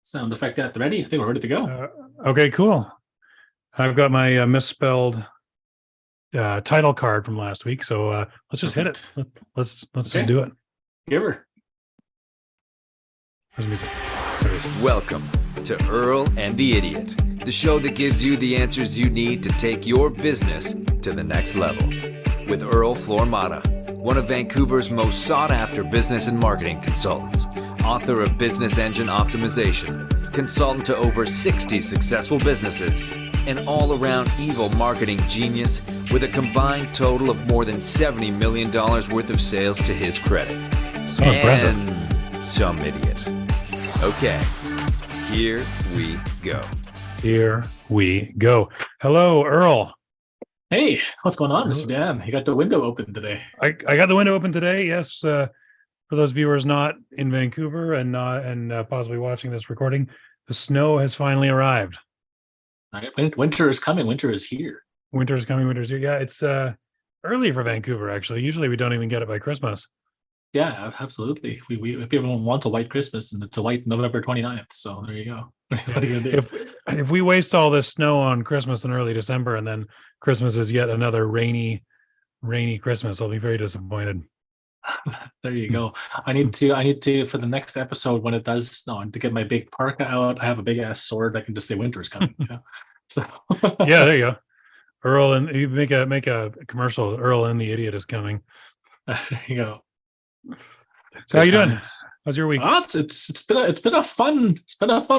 sound effect at the ready. I think we're ready to go. Okay, cool. I've got my misspelled title card from last week, so let's just hit it. Let's just do it. Give her. Where's music? Welcome to Earl and the Idiot, the show that gives you the answers you need to take your business to the next level. With Earl Flormata, one of Vancouver's most sought-after business and marketing consultants, author of Business Engine Optimization, consultant to over 60 successful businesses, an all-around evil marketing genius with a combined total of more than $70 million worth of sales to his credit. So impressive. And some idiot. Okay, here we go. Here we go. Hello, Earl. Hey, what's going on, Mr. Dan? You got the window open today. I got the window open today. Yes, for those viewers not in Vancouver and possibly watching this recording, the snow has finally arrived. All right, winter is coming. Winter is here. Winter is coming. Winter is here. Yeah, it's early for Vancouver. Actually, usually we don't even get it by Christmas. Yeah, absolutely. We everyone wants a white Christmas, and it's a white November 29th. So there you go. What are you gonna do? If we waste all this snow on Christmas in early December, and then Christmas is yet another rainy Christmas, I'll be very disappointed. There you go. I need to for the next episode when it does snow, I need to get my big parka out. I have a big ass sword. I can just say winter is coming. So yeah, there you go. Earl, and you make a commercial. Earl and the Idiot is coming. There you go. So how you doing? How's your week? It's been a fun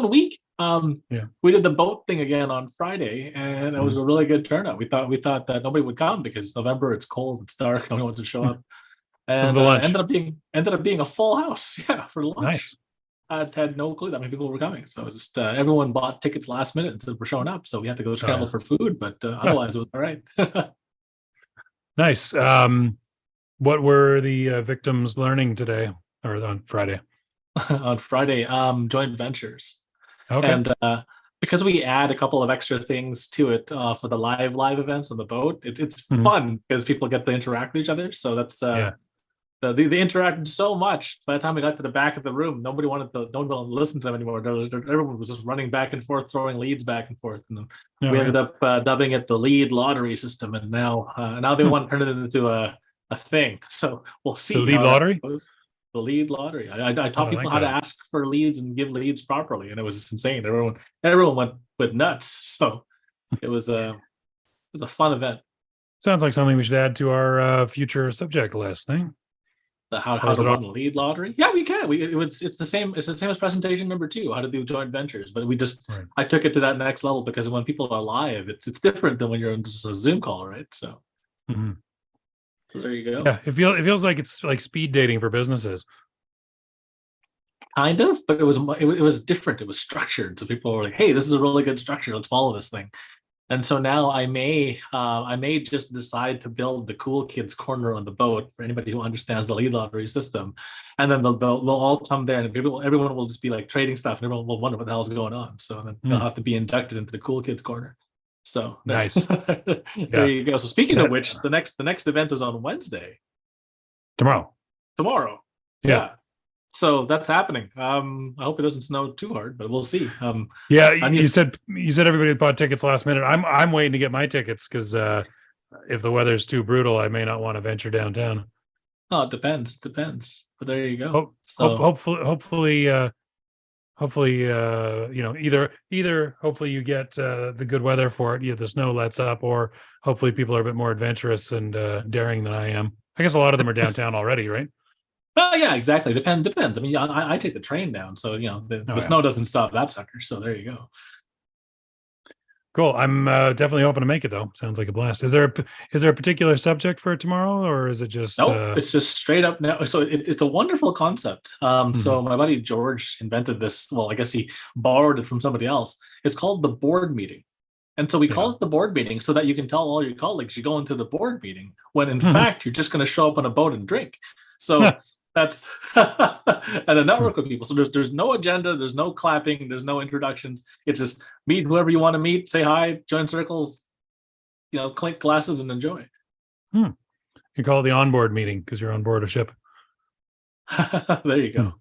week. We did the boat thing again on Friday, and it was a really good turnout. We thought that nobody would come because November, it's cold, it's dark, nobody wants to show up. And ended up being a full house. Yeah, for lunch. Nice. I had no clue that many people were coming, so just everyone bought tickets last minute until we're showing up. So we had to go scramble for food, but otherwise it was all right. Nice. What were the victims learning today or on Friday? On Friday, joint ventures. Okay. And because we add a couple of extra things to it for the live events on the boat, it's fun because people get to interact with each other. So that's they interacted so much. By the time we got to the back of the room, nobody wanted to listen to them anymore. Everyone was just running back and forth, throwing leads back and forth. And we ended up dubbing it the lead lottery system. And now they want to turn it into a thing. So we'll see. The lead lottery? The lead lottery. I taught people how to ask for leads and give leads properly, and it was insane. Everyone went nuts. So it was a fun event. Sounds like something we should add to our future subject list. How to run a lead lottery? Yeah, we can. It's the same. It's the same as presentation number 2, how to do joint ventures. But I took it to that next level because when people are live, it's different than when you're on just a Zoom call, right? So. Mm-hmm. So there you go. Yeah, it feels like it's like speed dating for businesses. Kind of, but it was different. It was structured. So people were like, "Hey, this is a really good structure. Let's follow this thing." And so now I may just decide to build the cool kids corner on the boat for anybody who understands the lead lottery system, and then they'll all come there, and everyone will just be like trading stuff, and everyone will wonder what the hell's going on. So then they'll have to be inducted into the cool kids corner. So nice. There you go. So speaking of which, the next event is on Wednesday. Tomorrow. Yeah. So that's happening. I hope it doesn't snow too hard, but we'll see. You said everybody bought tickets last minute. I'm waiting to get my tickets because if the weather's too brutal, I may not want to venture downtown. Oh, it depends. But there you go. Hopefully, either hopefully you get the good weather for it, the snow lets up, or hopefully people are a bit more adventurous and daring than I am. I guess a lot of them are downtown already, right? Well, yeah, exactly. Depends. I mean, I take the train down, so the snow doesn't stop that sucker. So there you go. Cool. I'm definitely hoping to make it though. Sounds like a blast. Is there a particular subject for tomorrow, or is it just? No, it's just straight up now. So it's a wonderful concept. So my buddy George invented this. Well, I guess he borrowed it from somebody else. It's called the board meeting, and so we call it the board meeting so that you can tell all your colleagues you go into the board meeting when in fact you're just going to show up on a boat and drink. So. That's and a network of people. So there's no agenda, there's no clapping, there's no introductions. It's just meet whoever you want to meet, say hi, join circles, clink glasses and enjoy. You call it the onboard meeting because you're on board a ship. There you go.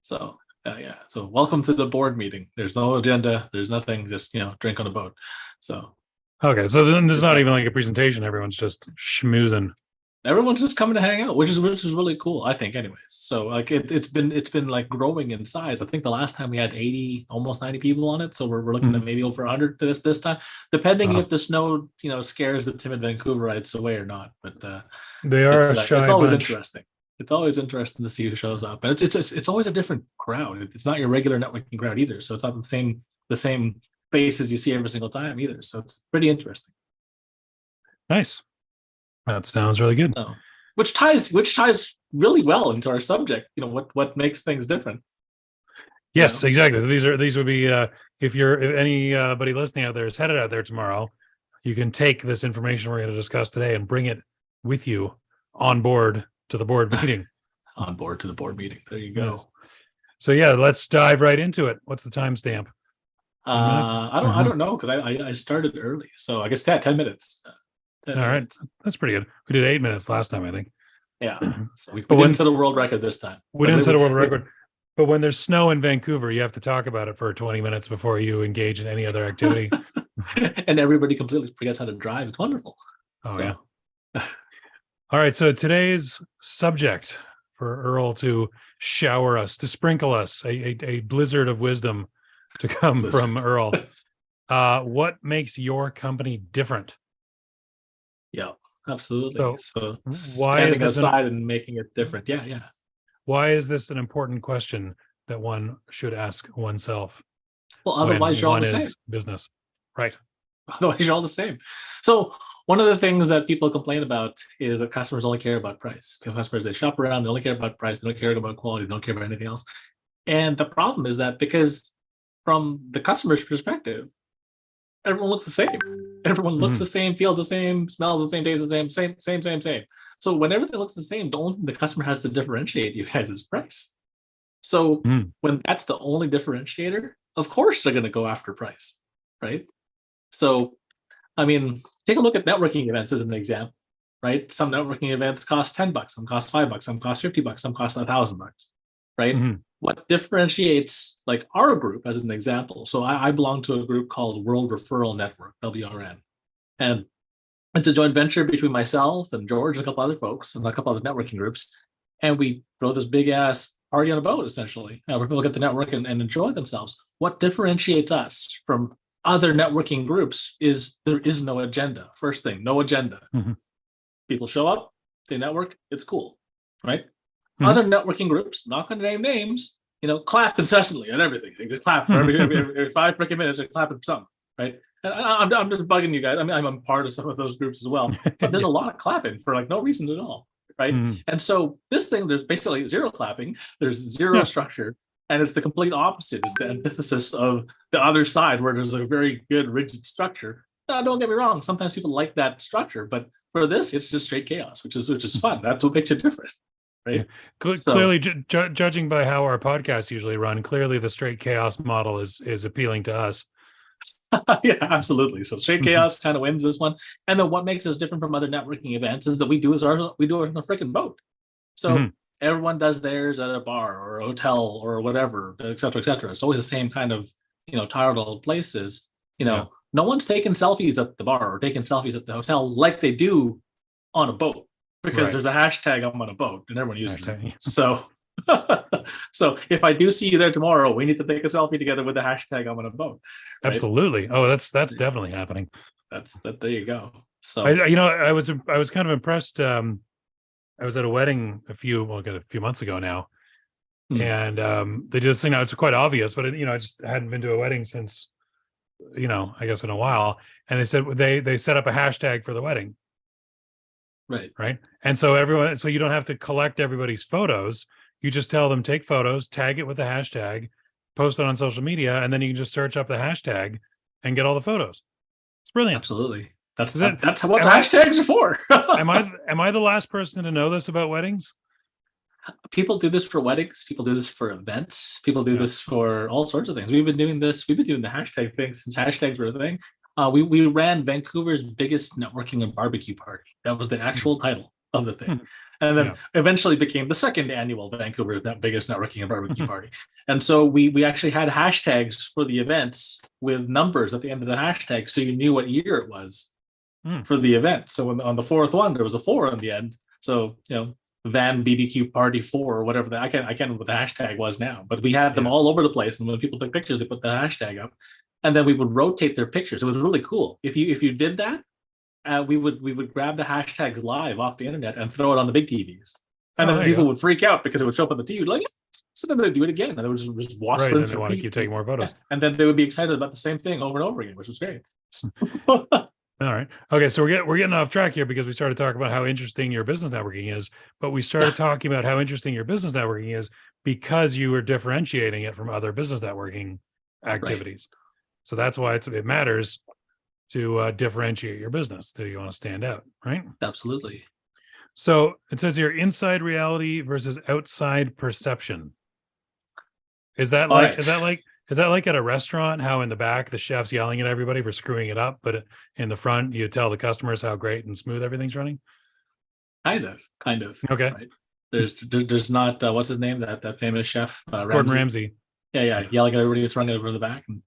So Yeah. So welcome to the board meeting. There's no agenda. There's nothing. Just drink on a boat. So Okay, so then there's not even like a presentation. Everyone's just schmoozing. everyone's just coming to hang out, which is really cool, I think. Anyways, so like it's been like growing in size. I think the last time we had 80, almost 90 people on it. So we're looking at maybe over 100 to this time, depending if the snow scares the timid Vancouverites away or not. But they are a shy it's always bunch. interesting. It's always interesting to see who shows up, and it's always a different crowd. It's not your regular networking crowd either, so it's not the same faces you see every single time either. So it's pretty interesting. Nice. That sounds really good. So, which ties really well into our subject. What makes things different. Yes, exactly. So these would be if anybody listening out there is headed out there tomorrow, you can take this information we're going to discuss today and bring it with you on board to the board meeting. On board to the board meeting. There you go. Yes. So yeah, let's dive right into it. What's the timestamp? I don't know, because I started early, so I guess 10 minutes. 10 All minutes. right, that's pretty good. We did 8 minutes last time, I think. Yeah, so we didn't set a world record this time. We didn't set a world record. But when there's snow in Vancouver, you have to talk about it for 20 minutes before you engage in any other activity. And everybody completely forgets how to drive. It's wonderful. Oh, so. Yeah. All right. So today's subject for Earl to shower us, to sprinkle us, a blizzard of wisdom to come from Earl. What makes your company different? Yeah, absolutely. So why is this aside and making it different? Yeah. Why is this an important question that one should ask oneself? Well, otherwise you're all the same. Business, right? Otherwise you're all the same. So one of the things that people complain about is that customers only care about price. Customers, they shop around, they only care about price, they don't care about quality, they don't care about anything else. And the problem is that because from the customer's perspective, everyone looks the same. Everyone looks the same, feels the same, smells the same, tastes the same. So when everything looks the same, the only thing the customer has to differentiate you guys is price. So when that's the only differentiator, of course they're going to go after price, right? So, I mean, take a look at networking events as an example, right? Some networking events cost $10, some cost $5, some cost $50, some cost $1,000, right? What differentiates like our group as an example? So I belong to a group called World Referral Network, WRN, and it's a joint venture between myself and George and a couple other folks and a couple other networking groups, and we throw this big ass party on a boat essentially, where people get to network and enjoy themselves. What differentiates us from other networking groups is there is no agenda. First thing, no agenda. People show up, they network, it's cool, right? Other networking groups, not going to name names, clap incessantly at everything. They just clap for every 5 freaking minutes. They clap at something, right? And I'm just bugging you guys. I mean, I'm a part of some of those groups as well, but there's a lot of clapping for like no reason at all, right? And so this thing, there's basically zero clapping. There's zero structure, and it's the complete opposite. It's the antithesis of the other side, where there's a very good rigid structure. Now, don't get me wrong. Sometimes people like that structure, but for this, it's just straight chaos, which is fun. That's what makes it different. Right. Yeah. Clearly, judging by how our podcasts usually run, clearly the straight chaos model is appealing to us. Yeah, absolutely. So straight chaos kind of wins this one. And then what makes us different from other networking events is that we do it on a freaking boat. So everyone does theirs at a bar or a hotel or whatever, et cetera, et cetera. It's always the same kind of tired old places. No one's taking selfies at the bar or taking selfies at the hotel like they do on a boat. Because there's a hashtag I'm on a boat and everyone uses it. So if I do see you there tomorrow, we need to take a selfie together with the hashtag I'm on a boat. Right? Absolutely. Oh, that's definitely happening. There you go. So I was kind of impressed. I was at a wedding a few months ago now. And they did this thing. Now it's quite obvious, but I just hadn't been to a wedding since, I guess in a while. And they said they set up a hashtag for the wedding. Right. And so you don't have to collect everybody's photos. You just tell them, take photos, tag it with the hashtag, post it on social media, and then you can just search up the hashtag and get all the photos. It's brilliant. Absolutely. That's what hashtags are for. Am I the last person to know this about weddings? People do this for weddings. People do this for events. People do this for all sorts of things. We've been doing the hashtag thing since hashtags were a thing. We ran Vancouver's biggest networking and barbecue party. That was the actual title of the thing. and then eventually became the second annual Vancouver's biggest networking and barbecue party. And so we actually had hashtags for the events with numbers at the end of the hashtag, so you knew what year it was for the event. So on the fourth one, there was a 4 on the end. So Van BBQ Party 4 or whatever I can't remember what the hashtag was now, but we had them all over the place. And when people took pictures, they put the hashtag up, and then we would rotate their pictures. It was really cool. If you did that, we would grab the hashtags live off the internet and throw it on the big TVs, and then people would freak out because it would show up on the TV like, so then they'd do it again, and they would just watch it. And they want to keep taking more photos, and then they would be excited about the same thing over and over again, which was great. All right. Okay. So we're getting off track here because we started talking about how interesting your business networking is, but we started talking about how interesting your business networking is because you were differentiating it from other business networking activities. Right. So that's why it matters to differentiate your business. Do you want to stand out, right? Absolutely. So it says here, inside reality versus outside perception. Is that like at a restaurant, how in the back the chef's yelling at everybody for screwing it up, but in the front you tell the customers how great and smooth everything's running? Kind of. Okay. Right? There's not what's his name, that famous chef, Gordon Ramsay. Yeah, yelling at everybody that's running over in the back, and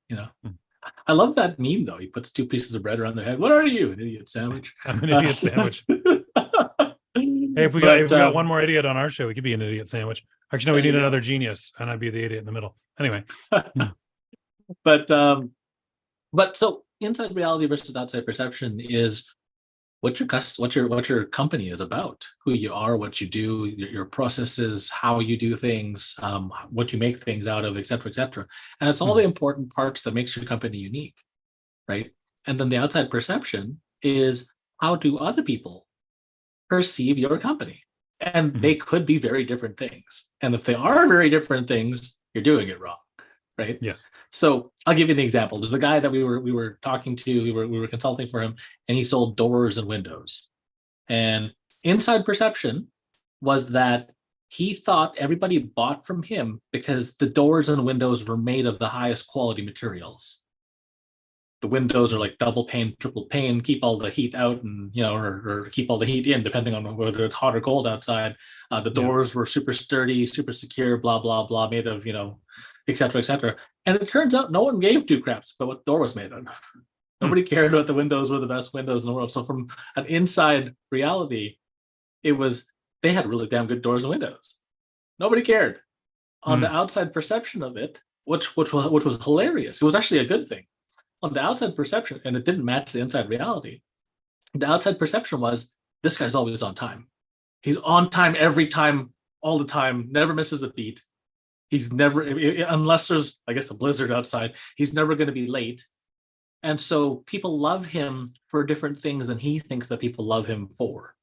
I love that meme though. He puts 2 pieces of bread around their head. What are you, an idiot sandwich? I'm an idiot sandwich. Hey, if we got one more idiot on our show, we could be an idiot sandwich. Actually, no, we need another genius, and I'd be the idiot in the middle. Anyway. But so inside reality versus outside perception is what your company is about, who you are, what you do, your processes, how you do things, what you make things out of, et cetera, and it's all the important parts that makes your company unique, right? And then the outside perception is how do other people perceive your company, and they could be very different things, and if they are very different things, you're doing it wrong. Right. Yes. So I'll give you an example. There's a guy that we were talking to. We were consulting for him, and he sold doors and windows. And inside perception was that he thought everybody bought from him because the doors and windows were made of the highest quality materials. The windows are like double pane, triple pane, keep all the heat out, and or keep all the heat in, depending on whether it's hot or cold outside. The doors were super sturdy, super secure, blah blah blah, made of et cetera, and it turns out no one gave 2 craps about what the door was made of. Nobody cared about the windows were the best windows in the world. So from an inside reality, it was they had really damn good doors and windows. Nobody cared. On the outside perception of it, which was hilarious. It was actually a good thing. On the outside perception, and it didn't match the inside reality. The outside perception was this guy's always on time. He's on time every time, all the time, never misses a beat. He's never, unless there's, I guess, a blizzard outside, he's never going to be late. And so people love him for different things than he thinks that people love him for,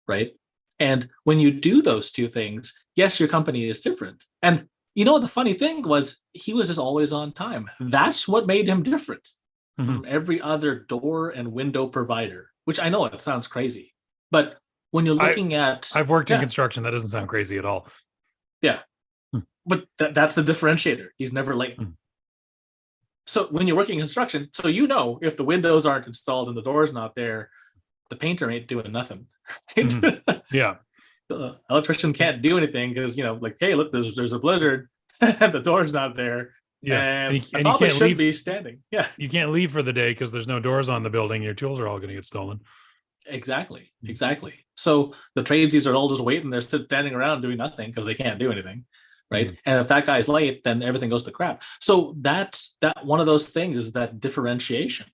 right? And when you do those 2 things, yes, your company is different. And the funny thing was he was just always on time. That's what made him different from every other door and window provider, which I know it sounds crazy. But when you're looking I've worked in construction, that doesn't sound crazy at all. Yeah. But that's the differentiator. He's never late. So when you're working in construction, so if the windows aren't installed and the door's not there, the painter ain't doing nothing. Right? Yeah. The electrician can't do anything because hey, look, there's a blizzard and the door's not there. Yeah, and you can't be standing. Yeah, you can't leave for the day because there's no doors on the building. Your tools are all going to get stolen. Exactly. So the tradesies are all just waiting. They're standing around doing nothing because they can't do anything. Right. And if that guy's late, then everything goes to crap. So that's one of those things is that differentiation.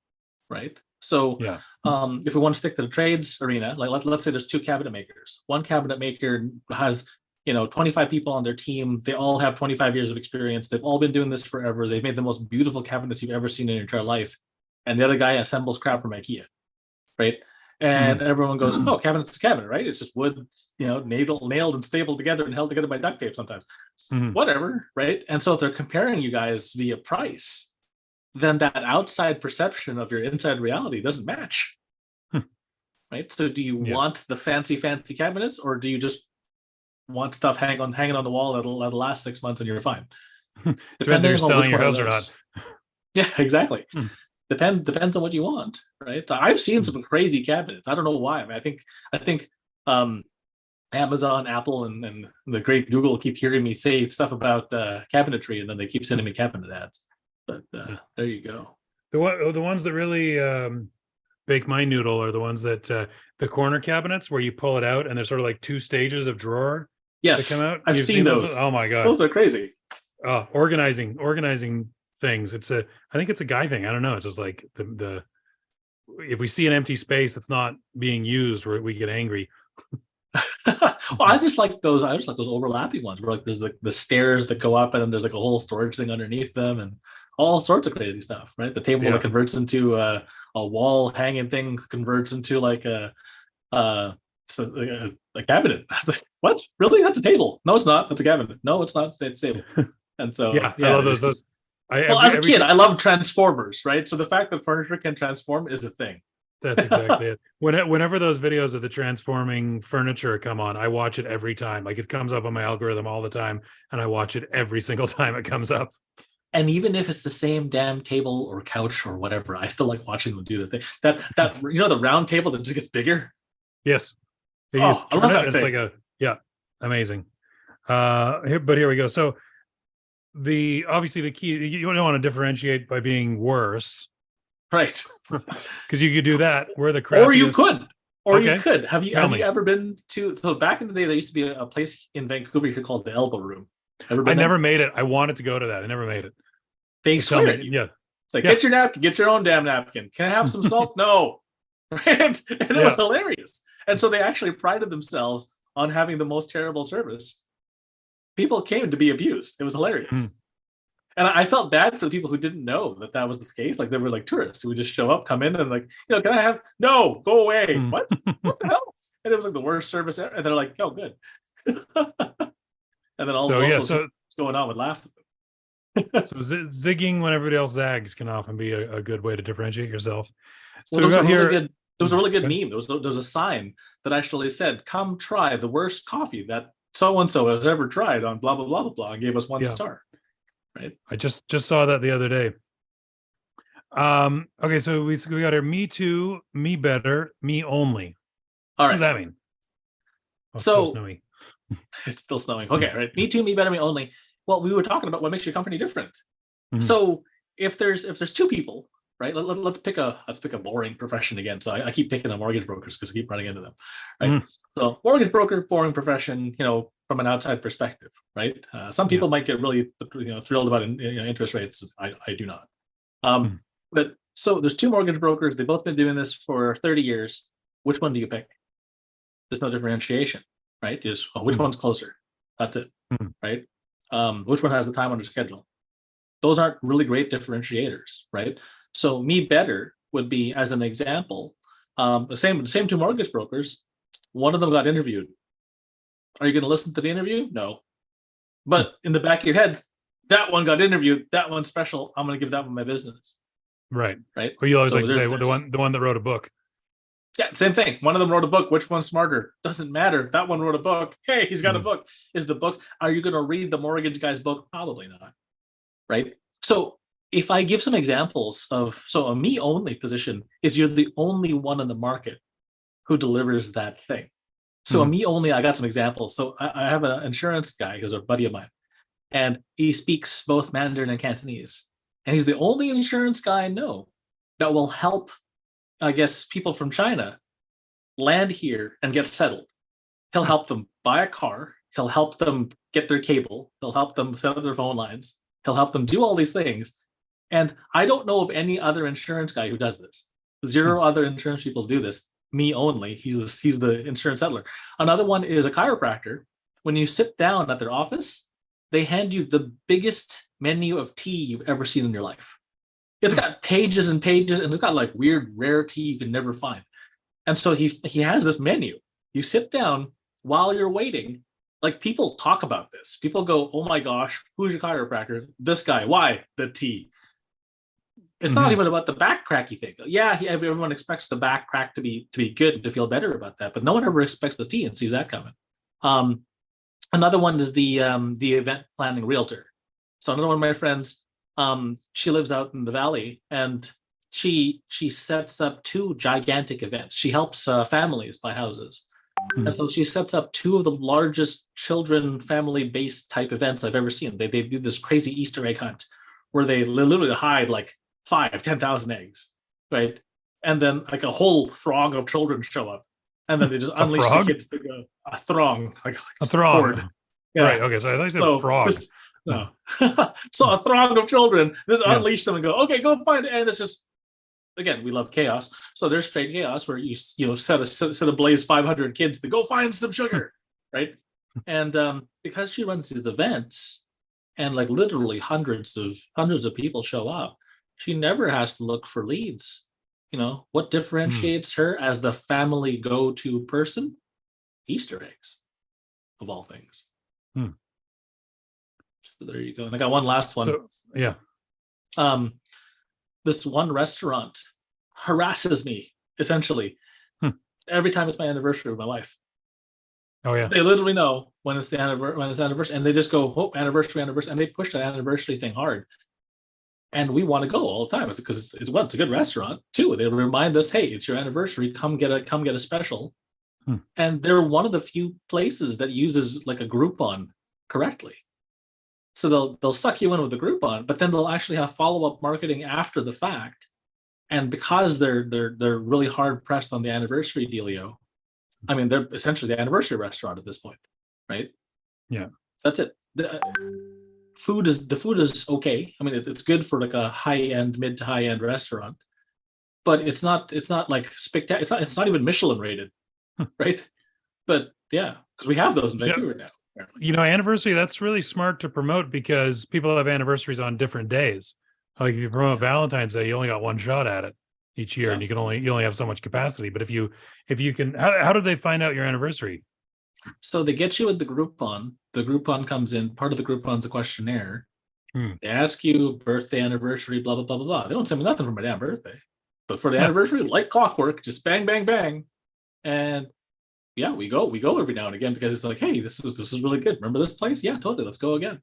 Right. So if we want to stick to the trades arena, like let's say there's 2 cabinet makers. One cabinet maker has 25 people on their team. They all have 25 years of experience. They've all been doing this forever. They've made the most beautiful cabinets you've ever seen in your entire life. And the other guy assembles crap from IKEA. Right. And everyone goes, oh, cabinet's a cabinet, right? It's just wood, nailed and stapled together and held together by duct tape sometimes. Whatever, right? And so if they're comparing you guys via price, then that outside perception of your inside reality doesn't match. Right? So do you want the fancy cabinets, or do you just want stuff hanging on the wall that'll last 6 months and you're fine? Depends if you're selling your house or not. Yeah, exactly. Depends on what you want, right? I've seen some crazy cabinets. I don't know why. I mean, I think Amazon, Apple, and the great Google keep hearing me say stuff about cabinetry, and then they keep sending me cabinet ads. But there you go. The ones that really bake my noodle are the ones that the corner cabinets where you pull it out and there's sort of like two stages of drawer Yes, that come out. I've You've seen those. Oh my god, those are crazy. Organizing things. I think it's a guy thing. I don't know. It's just like the if we see an empty space that's not being used, we get angry. Well, I just like those overlapping ones where like there's like the stairs that go up and then there's like a whole storage thing underneath them and all sorts of crazy stuff, right? The table that converts into a wall hanging thing converts into like a cabinet. I was like, what? Really? That's a table? No, it's not. That's a cabinet. No, it's not. It's a table. And so I love those. As a kid, I loved Transformers, right? So the fact that furniture can transform is a thing. That's exactly it. Whenever those videos of the transforming furniture come on, I watch it every time. Like it comes up on my algorithm all the time, and I watch it every single time it comes up. And even if it's the same damn table or couch or whatever, I still like watching them do the thing. That the round table that just gets bigger. Yes. I love that it's thing. like amazing. Here we go. So obviously the key, you don't want to differentiate by being worse. Right. Because you could do that. We're the crappiest. You could. Have you ever been to? So back in the day, there used to be a place in Vancouver here called the Elbow Room. I never made it. I wanted to go to that. I never made it. They swear at you. Yeah. It's like, get your napkin, get your own damn napkin. Can I have some salt? No. And it was hilarious. And so they actually prided themselves on having the most terrible service. People came to be abused. It was hilarious. And I felt bad for the people who didn't know that was the case. Like they were like tourists who would just show up, come in, and like, can I have? No, go away. What? What the hell? And it was like the worst service ever. And they're like, oh, good. And then all the locals what's going on would laugh at them. So zigging when everybody else zags can often be a good way to differentiate yourself. So there was a really good meme. There was a sign that actually said, "Come try the worst coffee that so and so has ever tried on blah blah blah blah blah," and gave us 1 star. Right. I just saw that the other day. Okay, so we got here. Me too, me better, me only. All right. What does that mean? Oh, so snowy. It's still snowing. Okay, right. Me too, me better, me only. Well, we were talking about what makes your company different. So if there's two people, right? Let's pick a boring profession again. So I keep picking on mortgage brokers because I keep running into them. Right. So mortgage broker, boring profession, from an outside perspective, right? Some people might get really thrilled about interest rates. I do not. But so there's two mortgage brokers. They've both been doing this for 30 years. Which one do you pick? There's no differentiation, right? Just which one's closer? That's it, right? Which one has the time on their schedule? Those aren't really great differentiators, right? So me better would be, as an example, the same two mortgage brokers. One of them got interviewed. Are you going to listen to the interview? No. But in the back of your head, that one got interviewed. That one's special. I'm going to give that one my business. Right. Right. Well, you always like to say the one that wrote a book. Yeah, same thing. One of them wrote a book. Which one's smarter? Doesn't matter. That one wrote a book. Hey, he's got a book. Is the book? Are you going to read the mortgage guy's book? Probably not. Right. So if I give some examples of, a me only position is you're the only one in the market who delivers that thing. So a me only, I got some examples. So I have an insurance guy who's a buddy of mine, and he speaks both Mandarin and Cantonese. And he's the only insurance guy I know that will help, I guess, people from China land here and get settled. He'll help them buy a car. He'll help them get their cable. He'll help them set up their phone lines. He'll help them do all these things. And I don't know of any other insurance guy who does this. Zero other insurance people do this. Me only. He's the insurance settler. Another one is a chiropractor. When you sit down at their office, they hand you the biggest menu of tea you've ever seen in your life. It's got pages and pages, and it's got like weird rare tea you can never find. And so he has this menu. You sit down while you're waiting. Like, people talk about this. People go, "Oh my gosh, who's your chiropractor?" This guy. Why? The tea. It's not even about the back cracky thing. Yeah, everyone expects the back crack to be good and to feel better about that, but no one ever expects the tea and sees that coming. Another one is the event planning realtor. So another one of my friends, she lives out in the valley, and she sets up 2 gigantic events. She helps families buy houses. And so she sets up two of the largest children family-based type events I've ever seen. They do this crazy Easter egg hunt where they literally hide like 10,000 eggs, right? And then like a whole throng of children show up. And then they just unleash the kids to go. A throng, like a throng. Horde. Yeah. Right. Okay. So I thought you said frog. No. So a throng of children just unleash them and go, okay, go find it. And it's just, again, we love chaos. So there's straight chaos where you set ablaze 500 kids to go find some sugar, right? And because she runs these events, and like literally hundreds of people show up, she never has to look for leads. What differentiates her as the family go-to person? Easter eggs, of all things. So there you go. And I got one last one. So, yeah. This one restaurant harasses me essentially every time it's my anniversary with my wife. Oh yeah. They literally know when it's the anniversary, and they just go, "Oh, anniversary," and they push that anniversary thing hard. And we want to go all the time because it's a good restaurant too. They remind us, "Hey, it's your anniversary. Come get a special." And they're one of the few places that uses like a Groupon correctly. So they'll suck you in with the Groupon, but then they'll actually have follow-up marketing after the fact. And because they're really hard pressed on the anniversary dealio, I mean, they're essentially the anniversary restaurant at this point, right? Yeah, that's it. The food is okay. I mean, it's good for like a mid to high end restaurant, but it's not like spectacular. It's not even Michelin rated, right? But yeah, because we have those in Vancouver now. Anniversary, that's really smart to promote because people have anniversaries on different days. Like if you promote Valentine's Day, you only got one shot at it each year, and you only have so much capacity. But if you can, how do they find out your anniversary? So they get you with the Groupon. The Groupon comes in. Part of the Groupon's a questionnaire. They ask you birthday, anniversary, blah blah blah blah blah. They don't send me nothing for my damn birthday, but for the anniversary, like clockwork, just bang bang bang, and yeah, we go every now and again because it's like, hey, this is really good. Remember this place? Yeah, totally. Let's go again.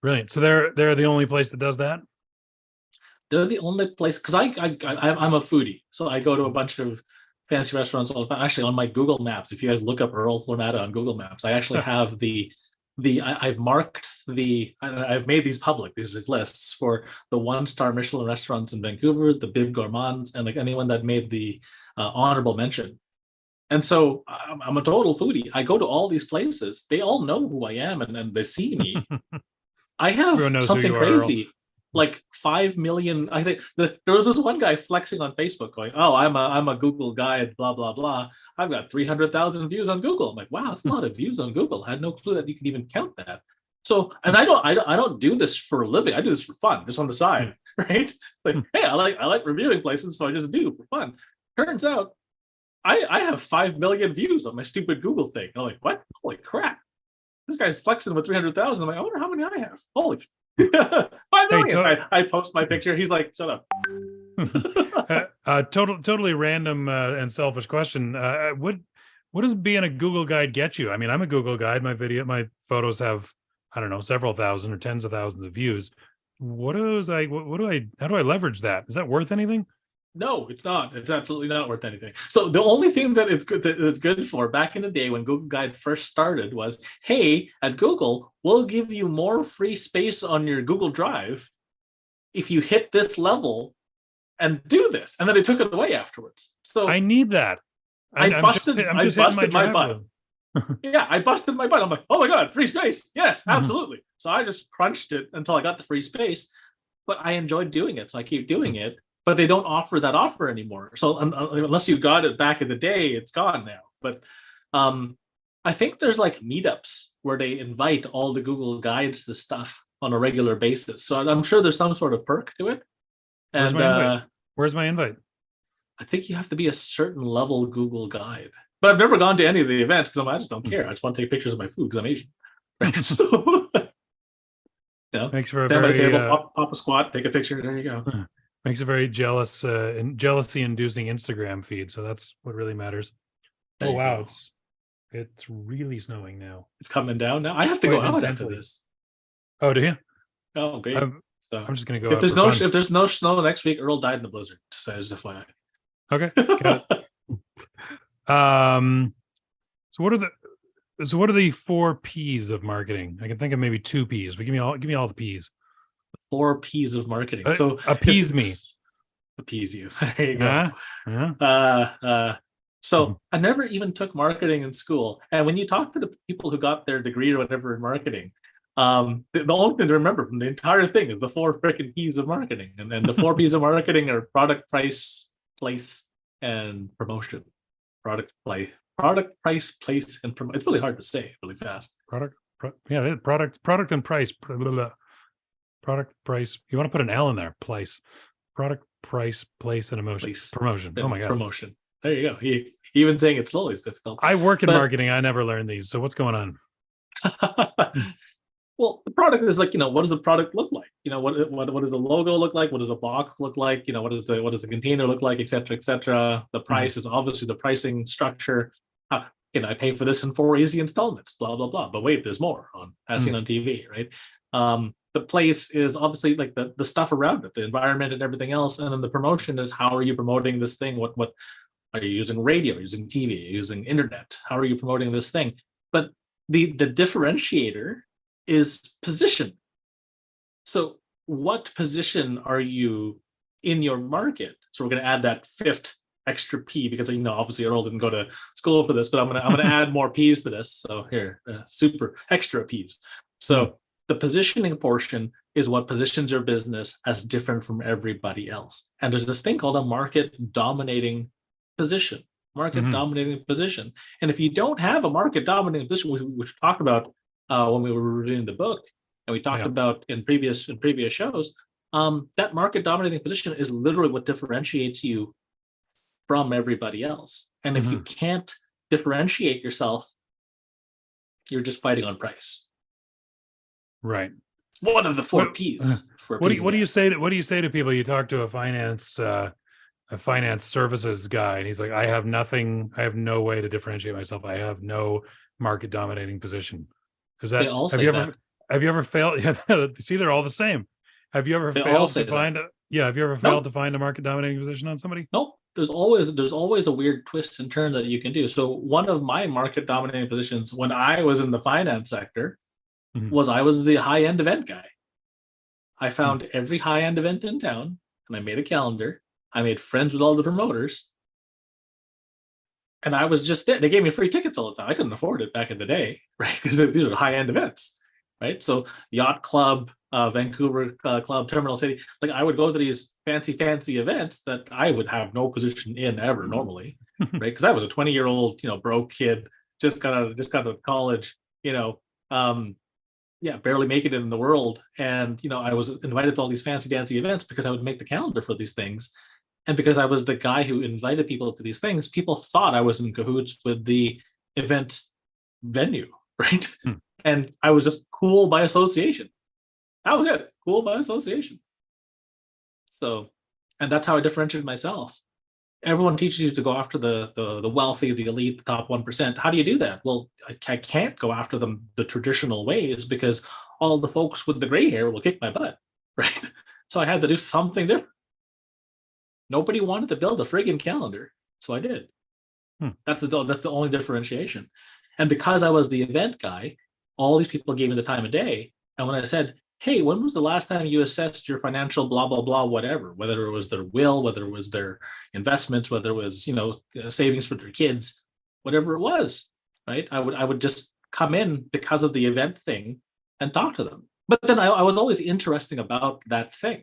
Brilliant. So they're the only place that does that. They're the only place because I'm a foodie, so I go to a bunch of fancy restaurants all the time. Actually, on my Google Maps, if you guys look up Earl Flormata on Google Maps, I actually have I've made these public. These lists for the 1-star Michelin restaurants in Vancouver, the big gourmands, and like anyone that made the honorable mention. And so I'm a total foodie. I go to all these places. They all know who I am, and they see me. I have something crazy, like 5 million. I think there was this one guy flexing on Facebook, going, "Oh, I'm a Google guide, blah blah blah. I've got 300,000 views on Google." I'm like, "Wow, that's a lot of views on Google. I had no clue that you can even count that." So, and I don't do this for a living. I do this for fun, just on the side, right? Like, hey, I like reviewing places, so I just do for fun. Turns out, I have 5 million views on my stupid Google thing. I'm like, what? Holy crap! This guy's flexing with 300,000. I'm like, I wonder how many I have. Holy 5 million. I post my picture. He's like, shut up. Totally random and selfish question. What does being a Google guide get you? I mean, I'm a Google guide. My photos have, I don't know, several thousand or tens of thousands of views. How do I leverage that? Is that worth anything? No, it's not. It's absolutely not worth anything. So the only thing that it's good for back in the day when Google Guide first started was, hey, at Google, we'll give you more free space on your Google Drive if you hit this level and do this. And then they took it away afterwards. So I need that. I busted my butt. Yeah, I busted my butt. I'm like, oh my God, free space. Yes, absolutely. So I just crunched it until I got the free space. But I enjoyed doing it, so I keep doing it. But they don't offer that offer anymore. So unless you got it back in the day, it's gone now. But I think there's like meetups where they invite all the Google guides to stuff on a regular basis. So I'm sure there's some sort of perk to it. And where's my invite? I think you have to be a certain level Google guide. But I've never gone to any of the events because I just don't care. I just want to take pictures of my food because I'm Asian. Right? So, thanks for stand by the table, pop a squat, take a picture. There you go. Makes a very jealous and jealousy-inducing Instagram feed. So that's what really matters. Oh wow, it's really snowing now. It's coming down now. I have to go out after this. Oh, do you? Oh, great. I'm just gonna go. If there's no snow next week, Earl died in the blizzard. So just FYI. Okay. Got it. So what are the 4 P's of marketing? I can think of maybe 2 P's, but give me all the P's. 4 P's of marketing. So appease me. Appease you. There you Yeah. go. Yeah. So I never even took marketing in school. And when you talk to the people who got their degree or whatever in marketing, the only thing to remember from the entire thing is the 4 freaking P's of marketing. And then the 4 P's of marketing are product, price, place, and promotion. Product, price, place, and promotion. It's really hard to say really fast. Product, and price. Blah, blah, blah. Product, price. You want to put an L in there. Place. Product, price, place, and emotion. Place. Promotion. Oh my God. Promotion. There you go. Even saying it slowly is difficult. I work in marketing. I never learned these. So what's going on? Well, the product is like, what does the product look like? What does the logo look like? What does the box look like? What does the container look like, et cetera, et cetera. The price is obviously the pricing structure. I pay for this in 4 easy installments, blah, blah, blah. But wait, there's more as seen on TV, right? The place is obviously like the stuff around it, the environment and everything else. And then the promotion is, how are you promoting this thing? What are you using? Radio, using TV, using internet? How are you promoting this thing? But the differentiator is position. So what position are you in your market? So we're going to add that 5th extra P, because obviously Earl didn't go to school for this, but I'm gonna add more P's to this. So here, super extra P's. So the positioning portion is what positions your business as different from everybody else. And there's this thing called a market dominating position. Dominating position. And if you don't have a market dominating position, which we talked about when we were reviewing the book, and we talked about in previous shows, that market dominating position is literally what differentiates you from everybody else. And if you can't differentiate yourself, you're just fighting on price. Right. One of the 4 P's. What do you say to people? You talk to a finance services guy, and he's like, I have no way to differentiate myself. I have no market dominating position. Is that, they all say that. Have you ever failed? See, they're all the same. Have you ever failed to find to find a market dominating position on somebody? Nope. There's always a weird twist and turn that you can do. So one of my market dominating positions when I was in the finance sector was I was the high-end event guy. I found every high-end event in town, and I made a calendar. I made friends with all the promoters, and I was just there. They gave me free tickets all the time. I couldn't afford it back in the day, right? Because these are high-end events, right? So Yacht Club, Vancouver Club, Terminal City. Like I would go to these fancy events that I would have no position in ever normally, right? Because I was a 20-year-old, broke kid, just got out of college, barely making it in the world. And, I was invited to all these fancy dancy events because I would make the calendar for these things. And because I was the guy who invited people to these things, people thought I was in cahoots with the event venue, right? And I was just cool by association. That was it. Cool by association. So, and that's how I differentiated myself. Everyone teaches you to go after the wealthy, the elite, the top 1%. How do you do that? Well, I can't go after them the traditional ways because all the folks with the gray hair will kick my butt, right? So I had to do something different. Nobody wanted to build a friggin' calendar, so I did. That's the only differentiation. And because I was the event guy, all these people gave me the time of day. And when I said, hey, when was the last time you assessed your financial blah, blah, blah, whatever, whether it was their will, whether it was their investments, whether it was, savings for their kids, whatever it was, right? I would just come in because of the event thing and talk to them. But then I was always interesting about that thing,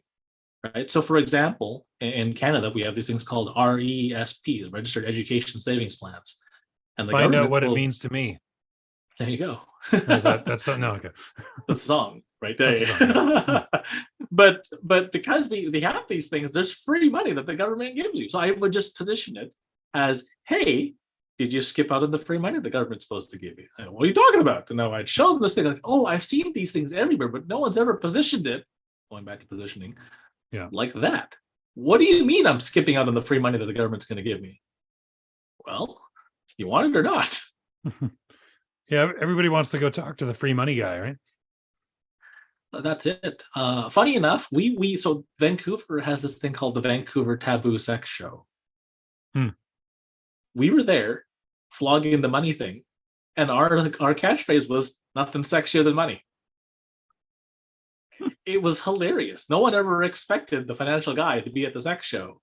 right? So for example, in Canada, we have these things called RESPs, Registered Education Savings Plans. And find out what it means to me. There you go. That's no, okay. The song right there. but because we have these things, there's free money that the government gives you. So I would just position it as, hey, did you skip out on the free money the government's supposed to give you? What are you talking about? And now I'd show them this thing like, oh, I've seen these things everywhere, but no one's ever positioned it. Going back to positioning, like that. What do you mean I'm skipping out on the free money that the government's going to give me? Well, you want it or not. Yeah, everybody wants to go talk to the free money guy, right? That's it. Funny enough, so Vancouver has this thing called the Vancouver Taboo Sex Show. We were there flogging the money thing. And our catchphrase was nothing sexier than money. It was hilarious. No one ever expected the financial guy to be at the sex show.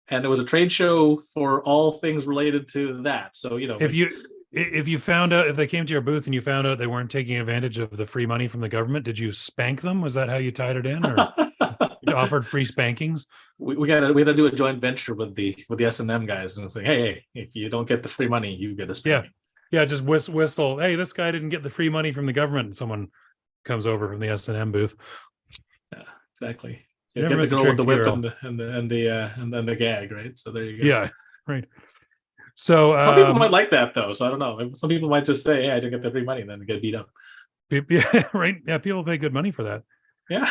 And it was a trade show for all things related to that. So, if you found out, if they came to your booth and you found out they weren't taking advantage of the free money from the government, did you spank them? Was that how you tied it in, or you offered free spankings? We had to do a joint venture with the S&M guys and say, hey, if you don't get the free money, you get a spanking. Yeah, just whistle. Hey, this guy didn't get the free money from the government, and someone comes over from the S&M booth. Yeah, exactly. You get the girl with the whip hero. and then the gag, right? So there you go. Yeah, right. So some people might like that though. So I don't know. Some people might just say, "Hey, I didn't get the free money," and then get beat up. Yeah, right. Yeah, people pay good money for that. Yeah.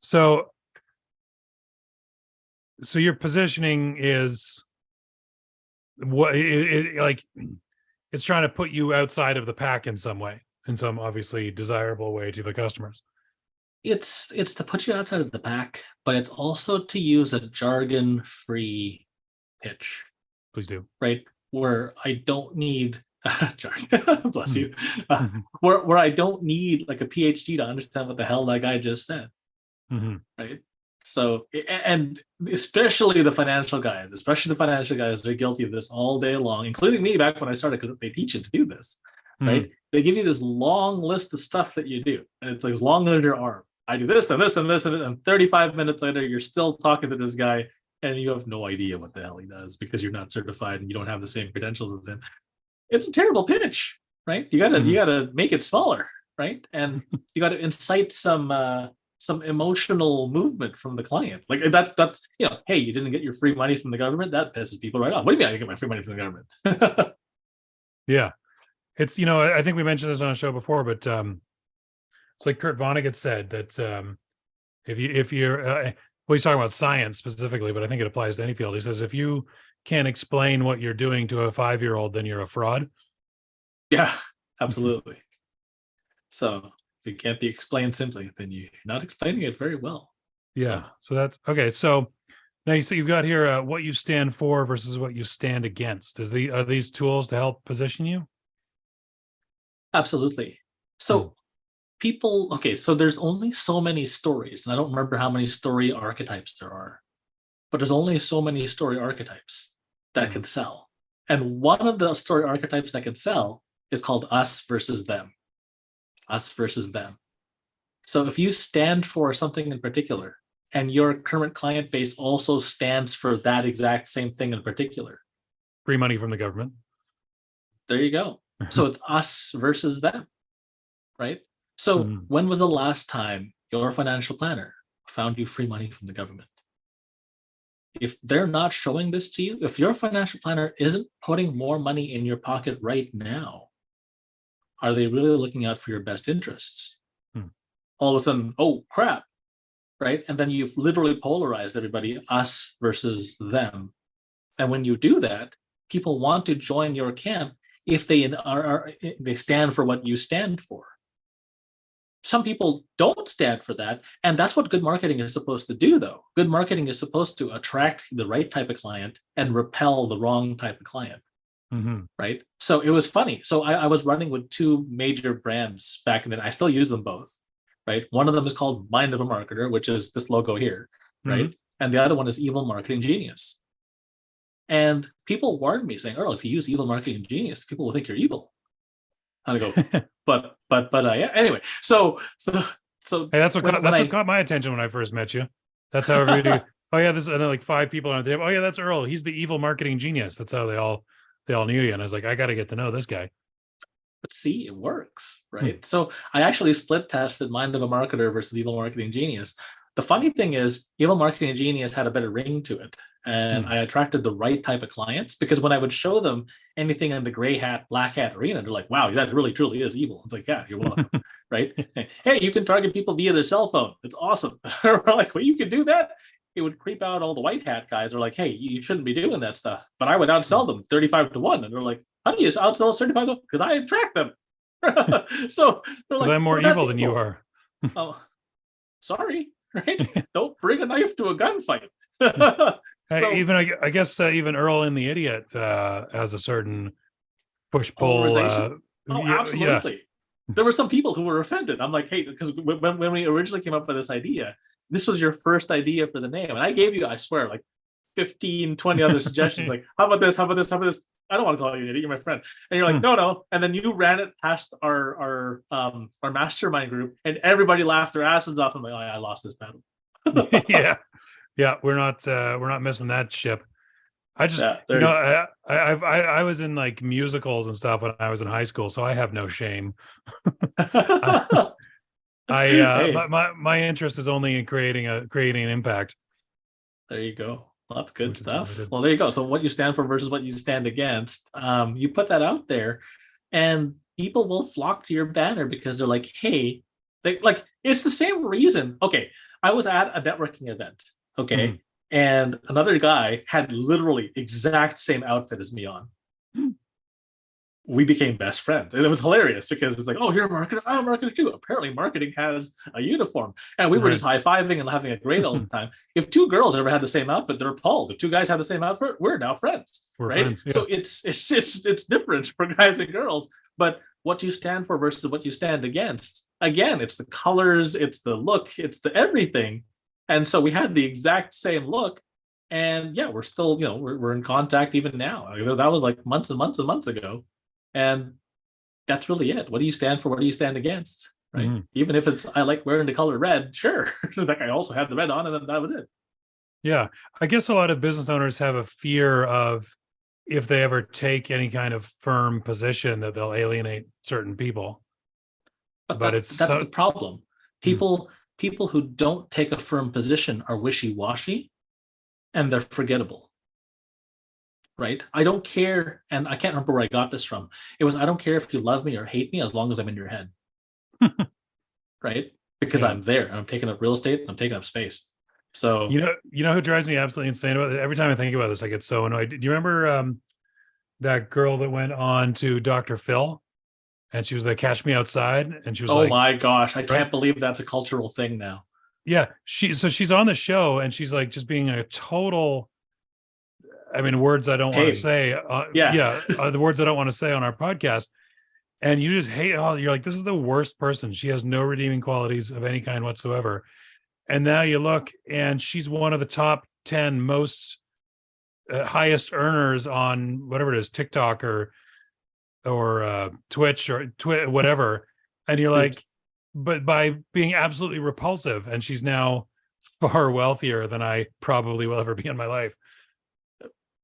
So your positioning is what like it's trying to put you outside of the pack in some way, in some obviously desirable way to the customers. It's to put you outside of the pack, but it's also to use a jargon-free pitch. Please do. Right, where I don't need jargon. Bless you. Where I don't need like a PhD to understand what the hell that guy just said. Right. So, and especially the financial guys, they're guilty of this all day long, including me back when I started, because they teach you to do this. Right. They give you this long list of stuff that you do, and it's like as long as your arm. I do this and this and this, and 35 minutes later, you're still talking to this guy, and you have no idea what the hell he does because you're not certified and you don't have the same credentials as him. It's a terrible pitch, right? You gotta make it smaller, right? And you gotta incite some emotional movement from the client. Like that's hey, you didn't get your free money from the government. That pisses people right off. What do you mean I didn't get my free money from the government? Yeah. It's, I think we mentioned this on a show before, but it's like Kurt Vonnegut said that if you're well, he's talking about science specifically, but I think it applies to any field. He says, if you can't explain what you're doing to a 5-year-old, then you're a fraud. Yeah, absolutely. So if it can't be explained simply, then you're not explaining it very well. Yeah. So that's okay. So now you've got here what you stand for versus what you stand against. Are these tools to help position you? Absolutely. So so there's only so many stories, and I don't remember how many story archetypes there are, but there's only so many story archetypes that can sell. And one of the story archetypes that can sell is called us versus them. Us versus them. So if you stand for something in particular, and your current client base also stands for that exact same thing in particular. Free money from the government. There you go. So it's us versus them, right? So when was the last time your financial planner found you free money from the government? If they're not showing this to you, if your financial planner isn't putting more money in your pocket right now, are they really looking out for your best interests? All of a sudden, oh crap, right? And then you've literally polarized everybody, us versus them. And when you do that, people want to join your camp if they they stand for what you stand for. Some people don't stand for that, and that's what good marketing is supposed to do, though. Good marketing is supposed to attract the right type of client and repel the wrong type of client, right? So it was funny. So I was running with two major brands back then. I still use them both, right? One of them is called Mind of a Marketer, which is this logo here, right? And the other one is Evil Marketing Genius. And people warned me saying, Earl, if you use Evil Marketing Genius, people will think you're evil. And I go, but anyway. So hey, that's what caught my attention when I first met you. That's how everybody. Oh yeah, there's like 5 people on the table. Oh yeah, that's Earl. He's the Evil Marketing Genius. That's how they all knew you. And I was like, I got to get to know this guy. But see, it works, right? So I actually split tested Mind of a Marketer versus Evil Marketing Genius. The funny thing is, Evil Marketing Genius had a better ring to it. And I attracted the right type of clients, because when I would show them anything in the gray hat, black hat arena, they're like, wow, that really truly is evil. It's like, yeah, you're welcome. Right? Hey, you can target people via their cell phone. It's awesome. We're like, well, you can do that? It would creep out all the white hat guys. They're like, hey, you shouldn't be doing that stuff. But I would outsell them 35-1. And they're like, how do you outsell 35-1? Because I attract them. So they're like, I'm more evil than you are. Oh, sorry. Right? Don't bring a knife to a gunfight. So I guess even Earl and the Idiot has a certain push pull. polarization. Oh, Yeah, absolutely. There were some people who were offended. I'm like, hey, because when we originally came up with this idea, this was your first idea for the name. And I gave you, I swear, like 15, 20 other suggestions. Like, how about this? How about this? How about this? I don't want to call you an idiot. You're my friend. And you're like, no. And then you ran it past our mastermind group, and everybody laughed their asses off. I'm like, oh, I lost this battle. yeah. We're not missing that ship. I just, I was in like musicals and stuff when I was in high school, so I have no shame. Hey. My interest is only in creating an impact. There you go. Well, that's good stuff. Well, there you go. So what you stand for versus what you stand against, you put that out there, and people will flock to your banner because they're like, hey, like it's the same reason. Okay, I was at a networking event. Okay. And another guy had literally exact same outfit as me on. We became best friends. And it was hilarious because it's like, oh, you're a marketer. I'm a marketer too. Apparently marketing has a uniform. And we were just high-fiving and having a great old time. If two girls ever had the same outfit, they're appalled. If two guys had the same outfit, we're now friends. Right? Friends, yeah. So it's different for guys and girls. But what you stand for versus what you stand against, again, it's the colors, it's the look, it's the everything. And so we had the exact same look, and yeah, we're still, we're in contact even now. That was like months and months and months ago, and that's really it. What do you stand for? What do you stand against? Right? Even if it's I like wearing the color red, sure. Like I also had the red on, and then that was it. Yeah, I guess a lot of business owners have a fear of if they ever take any kind of firm position that they'll alienate certain people. But that's the problem. People who don't take a firm position are wishy-washy, and they're forgettable. Right? I don't care, and I can't remember where I got this from. It was, I don't care if you love me or hate me as long as I'm in your head. Right? Because I'm there, and I'm taking up real estate, and I'm taking up space. So you know who drives me absolutely insane about it? Every time I think about this, I get so annoyed. Do you remember that girl that went on to Dr. Phil? And she was like, "Catch me outside," and she was oh my gosh, I can't believe that's a cultural thing now. Yeah, she's on the show, and she's like just being a total. I mean, words I don't want to say. The words I don't want to say on our podcast, and you just hate. Oh, you're like, this is the worst person. She has no redeeming qualities of any kind whatsoever. And now you look, and she's one of the top 10 most highest earners on whatever it is, TikTok or Twitch or whatever, and you're like, but by being absolutely repulsive, and she's now far wealthier than I probably will ever be in my life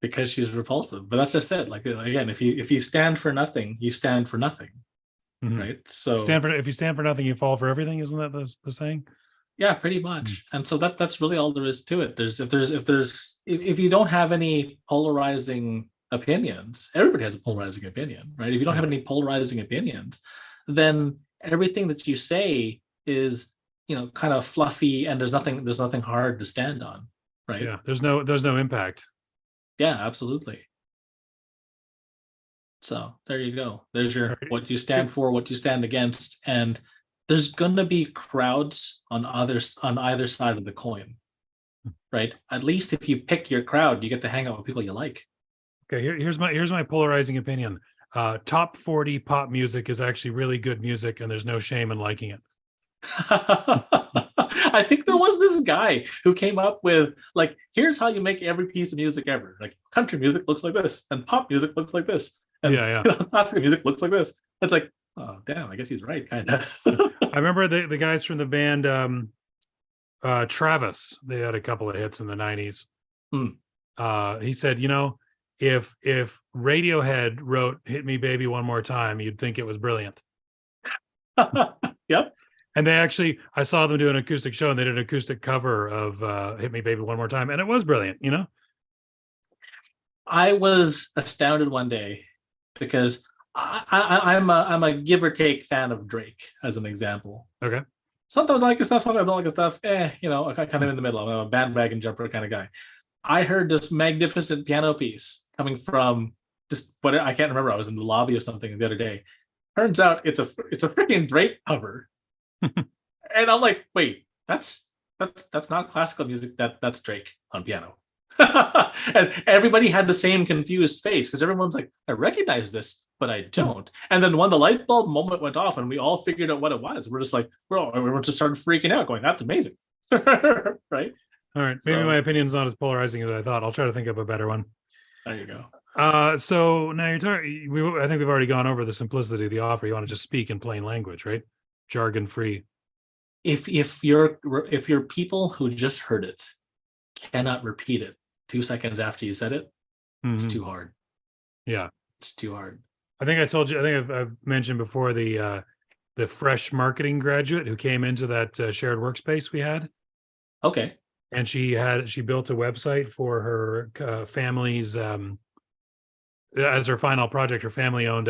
because she's repulsive. But that's just it. Like again, if you stand for nothing, you stand for nothing, right? So if you stand for nothing, you fall for everything. Isn't that the saying? Yeah, pretty much. And so that's really all there is to it. If you don't have any polarizing opinions, everybody has a polarizing opinion, right? If you don't have any polarizing opinions, then everything that you say is kind of fluffy, and there's nothing hard to stand on, right? Yeah, there's no impact. Yeah, absolutely. So there you go. There's your what you stand for, what you stand against, and there's gonna be crowds on either side of the coin, right? At least if you pick your crowd, you get to hang out with people you like. Okay, here's my polarizing opinion. Top 40 pop music is actually really good music, and there's no shame in liking it. I think there was this guy who came up with like, here's how you make every piece of music ever. Like country music looks like this, and pop music looks like this, and classical music looks like this. It's like, oh damn, I guess he's right, kind of. I remember the guys from the band Travis. They had a couple of hits in the 90s. He said, if Radiohead wrote "Hit Me Baby One More Time," you'd think it was brilliant. Yep. And they actually, I saw them do an acoustic show, and they did an acoustic cover of "Hit Me Baby One More Time," and it was brilliant. I was astounded one day because I'm a give or take fan of Drake, as an example. Okay. Sometimes I like his stuff, sometimes I don't like his stuff. I'm kind of in the middle. I'm a bandwagon jumper kind of guy. I heard this magnificent piano piece coming from just what I can't remember. I was in the lobby or something the other day. Turns out it's a freaking Drake cover, and I'm like, wait, that's not classical music. That's Drake on piano. And everybody had the same confused face because everyone's like, I recognize this, but I don't. And then when the light bulb moment went off and we all figured out what it was, we're just like, bro, everyone just started freaking out, going, that's amazing. Right? All right. Maybe my opinion's not as polarizing as I thought. I'll try to think of a better one. There you go. So now you're talking, I think we've already gone over the simplicity of the offer. You want to just speak in plain language, right? Jargon free. If your people who just heard it cannot repeat it 2 seconds after you said it, it's too hard. Yeah. It's too hard. I think I told you, I think I've mentioned before the fresh marketing graduate who came into that shared workspace we had. Okay. And she built a website for her family's, as her final project. Her family owned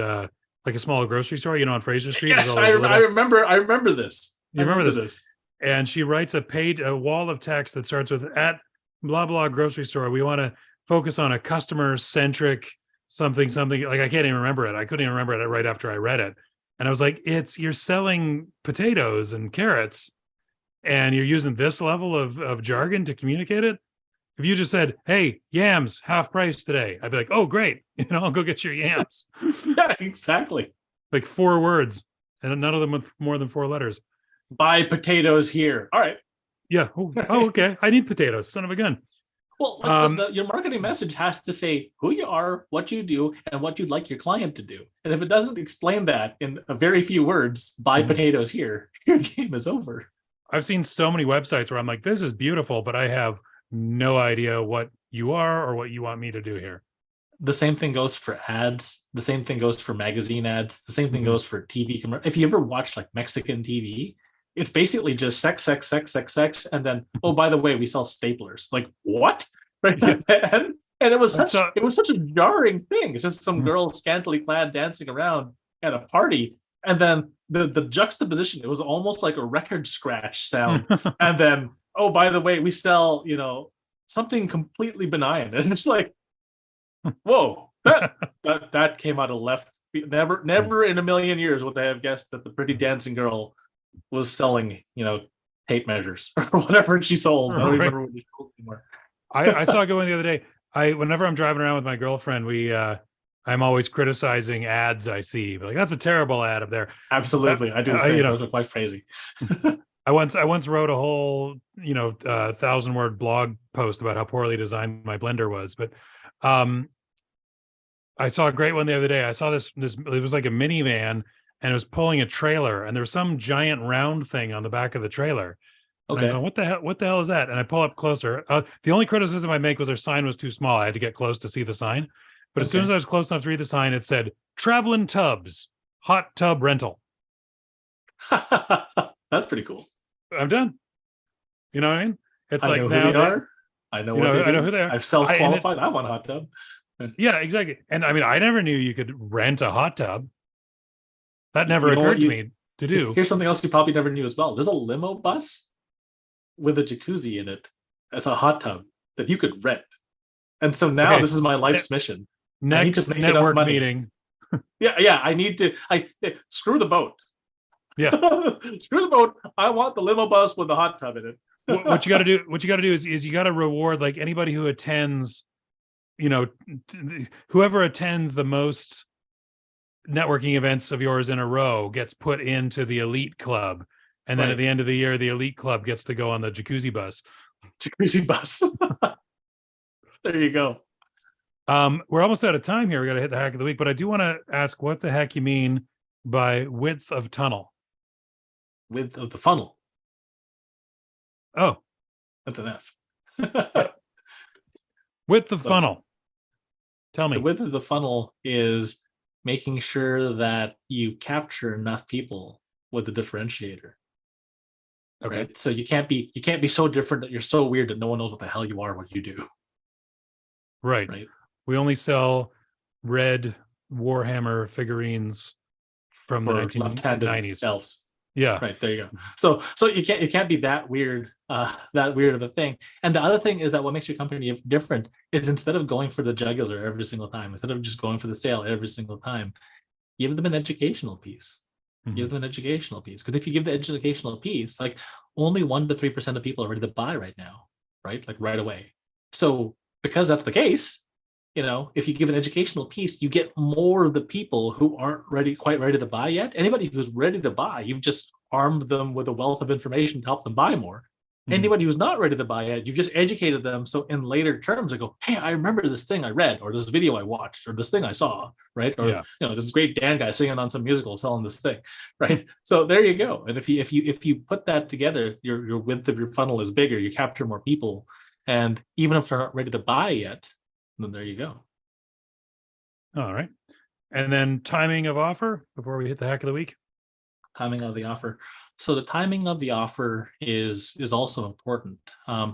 like a small grocery store, on Fraser Street. Yes, I remember this. You remember this? And she writes a wall of text that starts with "at blah blah grocery store. We want to focus on a customer centric something. Like I can't even remember it. I couldn't even remember it right after I read it. And I was like, you're selling potatoes and carrots, and you're using this level of jargon to communicate it. If you just said, "Hey, yams half price today," I'd be like, "Oh, great! I'll go get your yams." Yeah, exactly. Like 4 words, and none of them with more than 4 letters. Buy potatoes here. All right. Yeah. Oh, okay. I need potatoes. Son of a gun. Well, your marketing message has to say who you are, what you do, and what you'd like your client to do. And if it doesn't explain that in a very few words, buy potatoes here, your game is over. I've seen so many websites where I'm like, this is beautiful, but I have no idea what you are or what you want me to do here. The same thing goes for ads. The same thing goes for magazine ads. The same thing goes for TV commercials. If you ever watch like Mexican TV, it's basically just sex, sex, sex, sex, sex, and then, oh, by the way, we sell staplers. Like, what? Right? Yeah. And it was such a jarring thing. It's just some girl scantily clad dancing around at a party, and then the juxtaposition, it was almost like a record scratch sound. And then, oh, by the way, we sell, something completely benign. And it's like, whoa, that came out of left. Never in a million years would they have guessed that the pretty dancing girl was selling, tape measures or whatever she sold. I don't remember what she sold anymore. I saw a good one the other day. Whenever I'm driving around with my girlfriend, I'm always criticizing ads I see. Like, that's a terrible ad up there. Absolutely. I do the same. Those are quite crazy. I once wrote a whole, 1,000-word blog post about how poorly designed my blender was. But I saw a great one the other day. I saw this, it was like a minivan, and it was pulling a trailer, and there was some giant round thing on the back of the trailer. Okay. And I go, what the hell is that? And I pull up closer. The only criticism I make was their sign was too small. I had to get close to see the sign. But as soon as I was close enough to read the sign, it said, "Traveling Tubs, hot tub rental." That's pretty cool. I'm done. You know what I mean? It's I like know now who they are. I know what they do. I know who they are. I've self-qualified. I want a hot tub. Yeah, exactly. And I mean, I never knew you could rent a hot tub. That never occurred to me to do. Here's something else you probably never knew as well. There's a limo bus with a jacuzzi in it as a hot tub that you could rent. And so now this is my life's mission. Next network meeting. Yeah. I need to. Screw the boat. Yeah. Screw the boat. I want the limo bus with the hot tub in it. What you got to do? What you got to do is you got to reward like anybody who attends. Whoever attends the most networking events of yours in a row gets put into the elite club, and then at the end of the year, the elite club gets to go on the jacuzzi bus. Jacuzzi bus. There you go. We're almost out of time here. We got to hit the hack of the week, but I do want to ask what the heck you mean by width of tunnel. Width of the funnel. Oh, that's an F. Width of funnel. Tell me. The width of the funnel is making sure that you capture enough people with the differentiator. Okay. Right? So you can't be so different that you're so weird that no one knows what the hell you are, what you do. Right. We only sell red Warhammer figurines from the 1990s. Elves. Yeah. Right. There you go. So you can't be that weird of a thing. And the other thing is that what makes your company different is instead of going for the jugular every single time, instead of just going for the sale every single time, give them an educational piece. Give them an educational piece. Because if you give the educational piece, like only 1 to 3% of people are ready to buy right now, right? Like right away. So because that's the case, if you give an educational piece, you get more of the people who aren't quite ready to buy yet. Anybody who's ready to buy, you've just armed them with a wealth of information to help them buy more. Anybody who's not ready to buy it, you've just educated them. So in later terms, I go, hey, I remember this thing I read, or this video I watched, or this thing I saw, right? Or this great Dan guy singing on some musical selling this thing, right? So there you go. And if you put that together, your width of your funnel is bigger. You capture more people, and even if they're not ready to buy yet, then there you go. All right. And then timing of offer before we hit the hack of the week. Timing of the offer. So the timing of the offer is also important.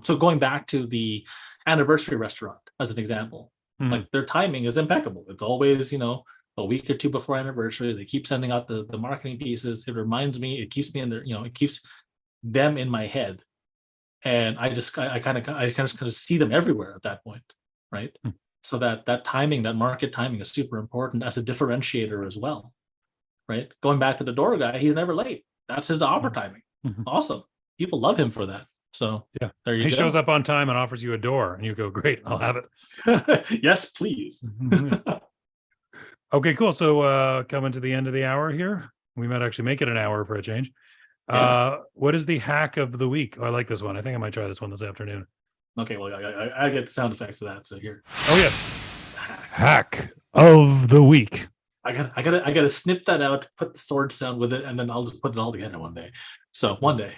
So going back to the anniversary restaurant as an example, like their timing is impeccable. It's always, a week or two before anniversary. They keep sending out the marketing pieces. It reminds me, it keeps me in there, it keeps them in my head. And I kind of see them everywhere at that point, right? So that timing, that market timing is super important as a differentiator as well, right? Going back to the door guy, he's never late. That's his offer timing. Awesome. People love him for that. So yeah, there you go. He shows up on time and offers you a door, and you go, "Great, I'll have it." Yes, please. Okay, cool. So coming to the end of the hour here, we might actually make it an hour for a change. Yeah. What is the hack of the week? Oh, I like this one. I think I might try this one this afternoon. Okay, well, I get the sound effect for that. So here. Oh yeah, hack of the week. I gotta snip that out, put the sword sound with it, and then I'll just put it all together one day. So one day.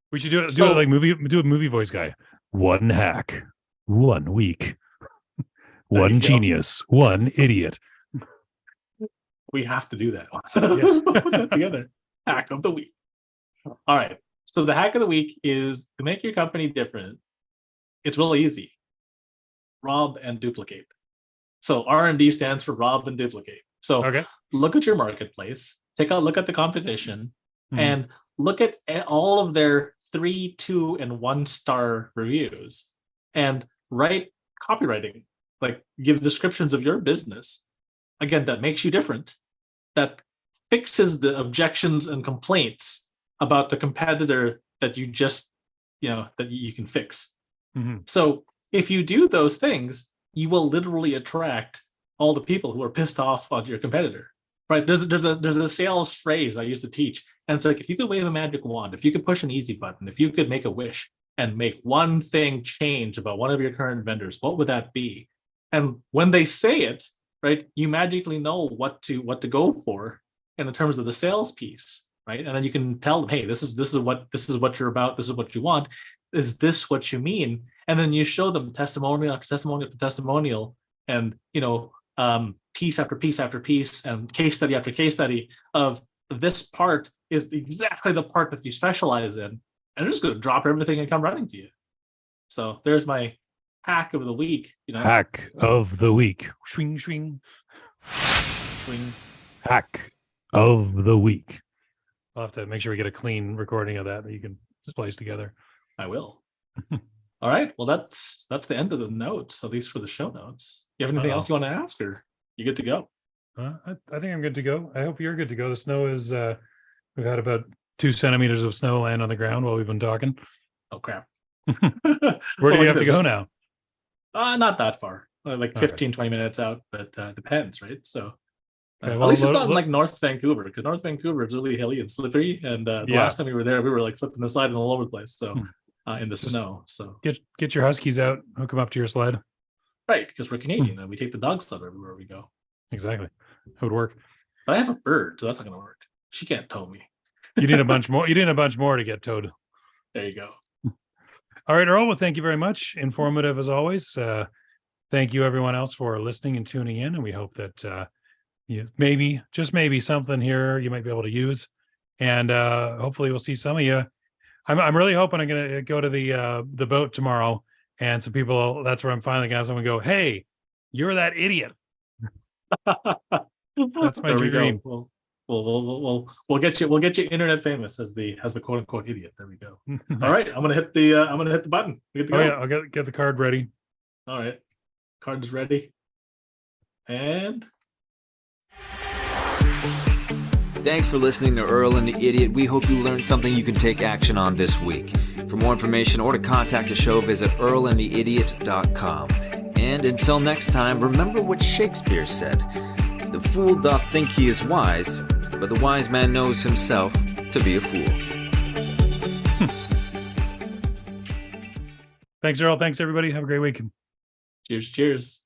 We should do it like do a movie voice guy. One hack, 1 week, one genius, one idiot. We have to do that. Put that together. Hack of the week. All right. So the hack of the week is to make your company different. It's really easy. Rob and duplicate. So R&D stands for rob and duplicate. So look at your marketplace, take a look at the competition, and look at all of their 3, 2, and 1 star reviews, and write copywriting, like give descriptions of your business. Again, that makes you different. That fixes the objections and complaints about the competitor that you just, that you can fix. So if you do those things, you will literally attract all the people who are pissed off on your competitor, right? There's a sales phrase I used to teach, and it's like, if you could wave a magic wand, if you could push an easy button, if you could make a wish and make one thing change about one of your current vendors, what would that be? And when they say it, right, you magically know what to go for in terms of the sales piece, right? And then you can tell them, hey, this is what you're about, this is what you want. Is this what you mean? And then you show them testimonial after testimonial after testimonial, and piece after piece after piece, and case study after case study of this part is exactly the part that you specialize in, and they're just going to drop everything and come running to you. So there's my hack of the week. Hack of the week. Swing, swing, swing. Hack of the week. I'll have to make sure we get a clean recording of that you can splice together. I will. All right. Well, that's the end of the notes, at least for the show notes. You have anything else you want to ask, or you good to go? I think I'm good to go. I hope you're good to go. The snow is, we've had about 2 centimeters of snow land on the ground while we've been talking. Oh, crap. Where do you have to go now? Not that far. Like 15, 20 minutes out, but depends, right? So well, at least it's not in like North Vancouver, because North Vancouver is really hilly and slippery. And the last time we were there, we were like slipping and sliding all over the place. So in the snow. So get your huskies out, hook them up to your sled. Right, because we're Canadian and we take the dog sled everywhere we go. Exactly. It would work. But I have a bird, so that's not going to work. She can't tow me. You need a bunch more. You need a bunch more to get towed. There you go. All right, Earl. Well, thank you very much. Informative as always. Thank you, everyone else, for listening and tuning in. And we hope that maybe, just maybe, something here you might be able to use. And hopefully we'll see some of you. I'm really hoping I'm going to go to the boat tomorrow, and some people, that's where I'm finally going to have someone go, hey, you're that idiot. That's my dream. We'll get you internet famous as the quote unquote idiot. There we go. Nice. All right, I'm gonna hit the button. We get to go. Yeah, I'll get the card ready. All right, card is ready, and Thanks for listening to Earl and the Idiot. We hope you learned something you can take action on this week. For more information or to contact the show, visit earlandtheidiot.com. And until next time, remember what Shakespeare said. The fool doth think he is wise, but the wise man knows himself to be a fool. Thanks, Earl. Thanks, everybody. Have a great week. Cheers.